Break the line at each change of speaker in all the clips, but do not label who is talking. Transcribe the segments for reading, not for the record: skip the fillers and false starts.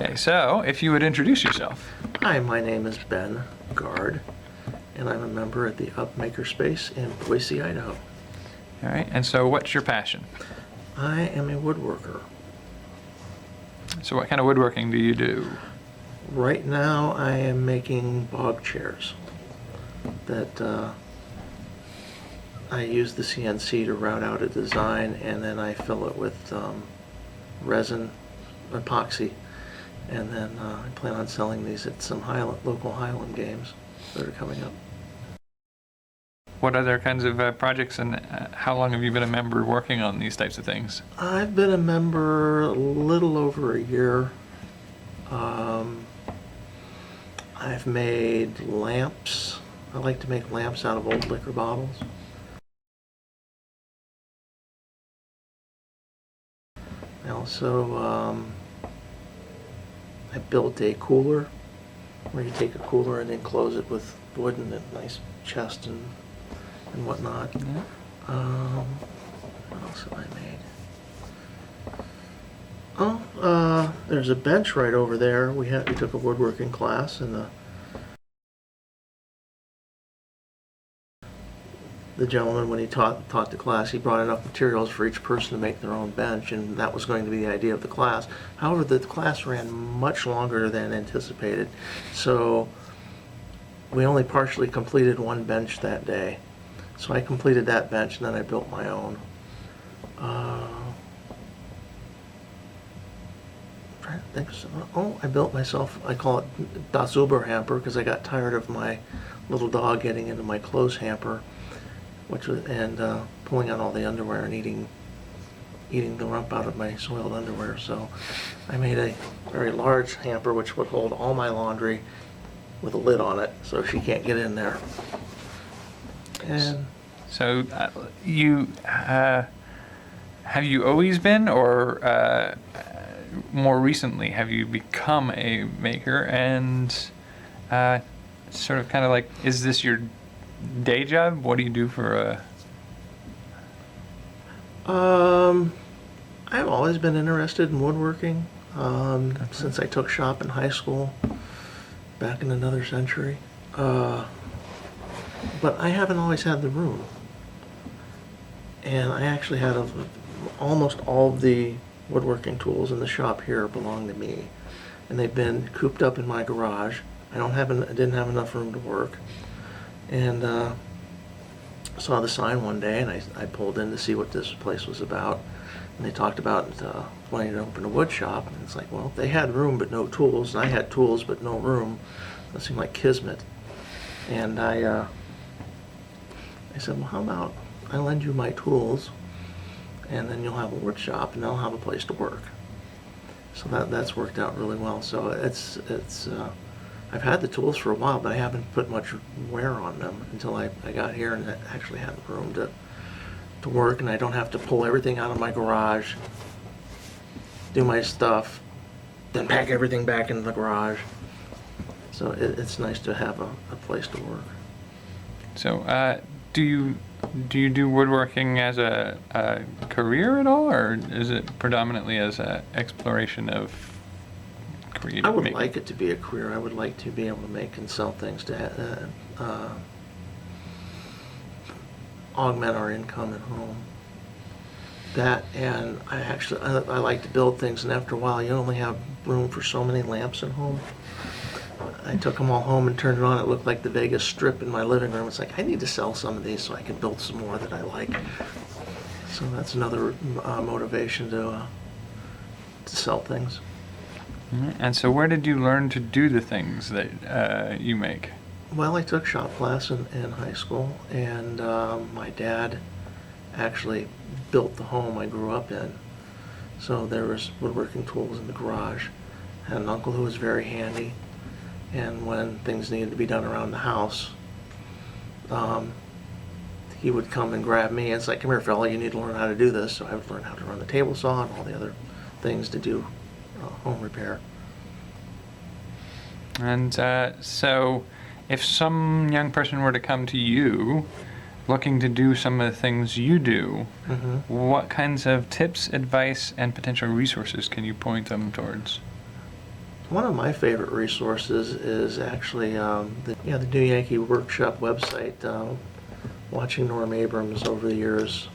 Okay, so if you would introduce yourself.
Hi, my name is Ben Gard, and I'm a member at the Makerspace in Boise, Idaho.
All right, and so what's your passion?
I am a woodworker.
So what kind of woodworking do you do?
Right now, I am making bog chairs that I use the CNC to route out a design, and then I fill it with resin, epoxy, and then I plan on selling these at some local Highland games that are coming up.
What other kinds of projects, and how long have you been a member working on these types of things?
I've been a member a little over a year. I've made lamps. I like to make lamps out of old liquor bottles. I also I built a cooler where you take a cooler and then close it with wood and a nice chest and whatnot.
Yeah.
What else have I made? There's a bench right over there. We took a woodworking class, and the gentleman, when he taught the class, he brought enough materials for each person to make their own bench, and that was going to be the idea of the class. However, the class ran much longer than anticipated, so we only partially completed one bench that day. So I completed that bench, and then I built my own. Trying to think. I built myself, I call it Das Uber hamper, because I got tired of my little dog getting into my clothes hamper, and pulling out all the underwear and eating the rump out of my soiled underwear. So I made a very large hamper which would hold all my laundry with a lid on it, so she can't get in there. And
So you have you always been, or more recently have you become a maker? And sort of kind of like, is this your day job? What do you do for a...
I've always been interested in woodworking since I took shop in high school back in another century. But I haven't always had the room. And I actually had almost all of the woodworking tools in the shop here belong to me. And they've been cooped up in my garage. I didn't have enough room to work. And saw the sign one day, and I pulled in to see what this place was about. And they talked about wanting to open a wood shop. And it's like, well, they had room but no tools, and I had tools but no room. That seemed like kismet. And I said, well, how about I lend you my tools, and then you'll have a wood shop, and I'll have a place to work. So that's worked out really well. So I've had the tools for a while, but I haven't put much wear on them until I got here and actually had the room to work, and I don't have to pull everything out of my garage, do my stuff, then pack everything back into the garage. So it's nice to have a place to work.
So do you do woodworking as a career at all, or is it predominantly as an exploration of creative
I would
making?
like it to be a career. I would like to be able to make and sell things to augment our income at home. That, and I like to build things, and after a while you only have room for so many lamps at home. I took them all home and turned it on. It looked like the Vegas Strip in my living room. It's like, I need to sell some of these so I can build some more that I like. So that's another motivation to sell things.
And so where did you learn to do the things that you make?
Well, I took shop class in high school, and my dad actually built the home I grew up in. So there was woodworking tools in the garage. I had an uncle who was very handy, and when things needed to be done around the house, he would come and grab me. It's like, come here, fella, you need to learn how to do this. So I would learn how to run the table saw and all the other things to do home repair.
And so if some young person were to come to you looking to do some of the things you do, what kinds of tips, advice, and potential resources can you point them towards?
One of my favorite resources is actually the New Yankee Workshop website. Watching Norm Abrams over the years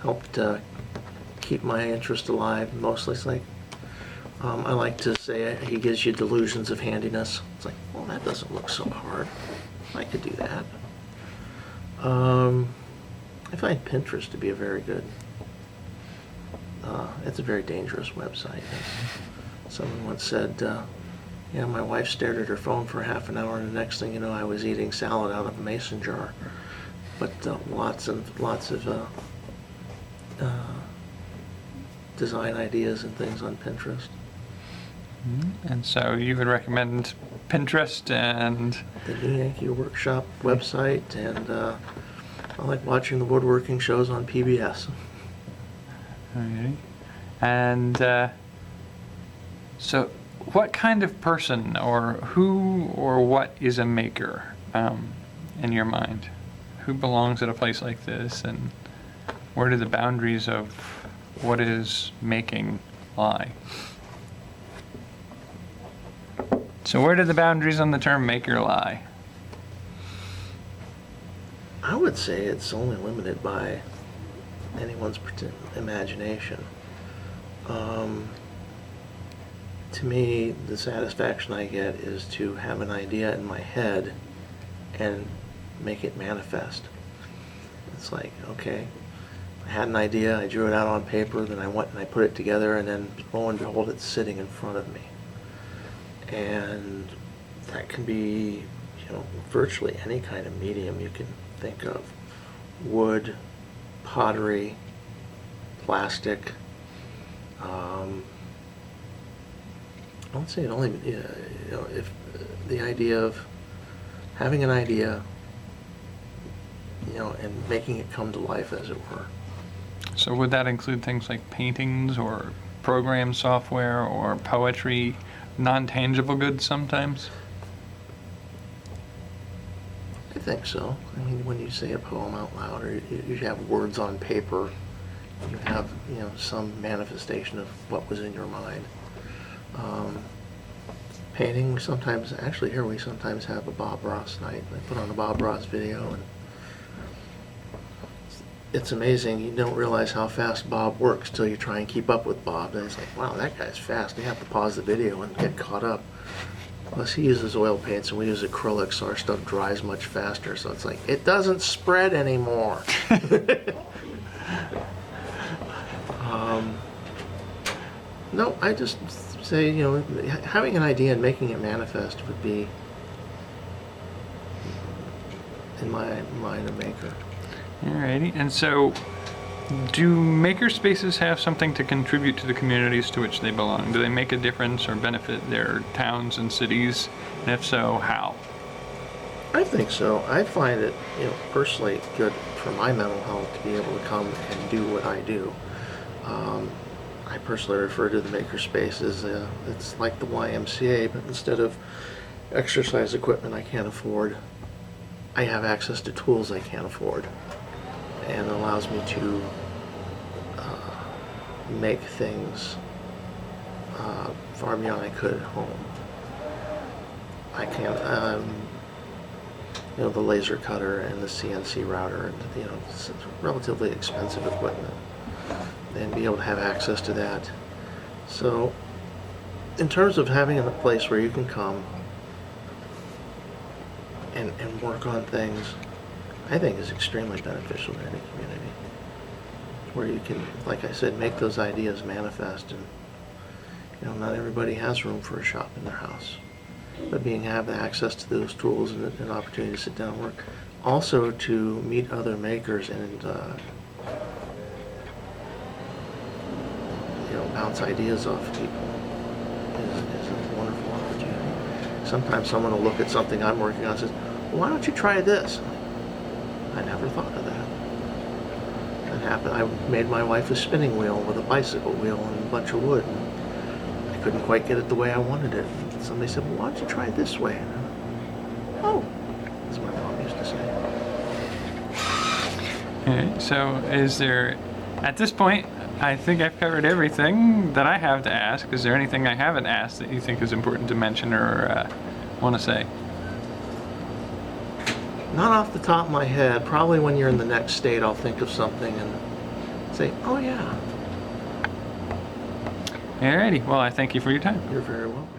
helped keep my interest alive. Mostly, it's like I like to say he gives you delusions of handiness. It's like, well, that doesn't look so hard. I could do that. I find Pinterest to be a very good. It's a very dangerous website. Someone once said, my wife stared at her phone for half an hour, and the next thing you know, I was eating salad out of a mason jar. But lots of design ideas and things on Pinterest.
And so you would recommend Pinterest and
The New Yankee Workshop website, and I like watching the woodworking shows on PBS.
Alrighty. And so what kind of person or who or what is a maker in your mind? Who belongs at a place like this, and where do the boundaries of what is making lie? So where do the boundaries on the term maker lie?
I would say it's only limited by anyone's imagination. To me, the satisfaction I get is to have an idea in my head and make it manifest. It's like, okay, I had an idea, I drew it out on paper, then I went and I put it together, and then lo and behold, it's sitting in front of me. And that can be, virtually any kind of medium you can think of. Wood, pottery, plastic. I would say it only, if the idea of having an idea, and making it come to life, as it were.
So would that include things like paintings or program software or poetry, non-tangible goods sometimes?
I think so. I mean, when you say a poem out loud, or you have words on paper, you have, some manifestation of what was in your mind. Painting, we sometimes have a Bob Ross night. I put on a Bob Ross video, and it's amazing. You don't realize how fast Bob works till you try and keep up with Bob. And it's like, wow, that guy's fast. You have to pause the video and get caught up. Plus, he uses oil paints, and we use acrylics, so our stuff dries much faster. So it's like, it doesn't spread anymore. No, I just say, having an idea and making it manifest would be, in my mind, a maker.
Alrighty. And so, do maker spaces have something to contribute to the communities to which they belong? Do they make a difference or benefit their towns and cities? And if so, how?
I think so. I find it, personally good for my mental health to be able to come and do what I do. I personally refer to the maker space as it's like the YMCA, but instead of exercise equipment I can't afford, I have access to tools I can't afford, and it allows me to make things far beyond I could at home. I can't, the laser cutter and the CNC router, and it's relatively expensive equipment, and be able to have access to that. So, in terms of having a place where you can come and work on things, I think is extremely beneficial to any community. Where you can, like I said, make those ideas manifest, and not everybody has room for a shop in their house. But have access to those tools and an opportunity to sit down and work. Also to meet other makers and bounce ideas off people is a wonderful opportunity. Sometimes someone will look at something I'm working on and says, well, why don't you try this? I never thought of that. That happened. I made my wife a spinning wheel with a bicycle wheel and a bunch of wood. And I couldn't quite get it the way I wanted it. Somebody said, well, why don't you try it this way? And oh, that's what my mom used to say.
Okay, so is there, at this point, I think I've covered everything that I have to ask. Is there anything I haven't asked that you think is important to mention or want to say?
Not off the top of my head. Probably when you're in the next state, I'll think of something and say, oh yeah,
Alrighty. Well, I thank you for your time.
you're very welcome.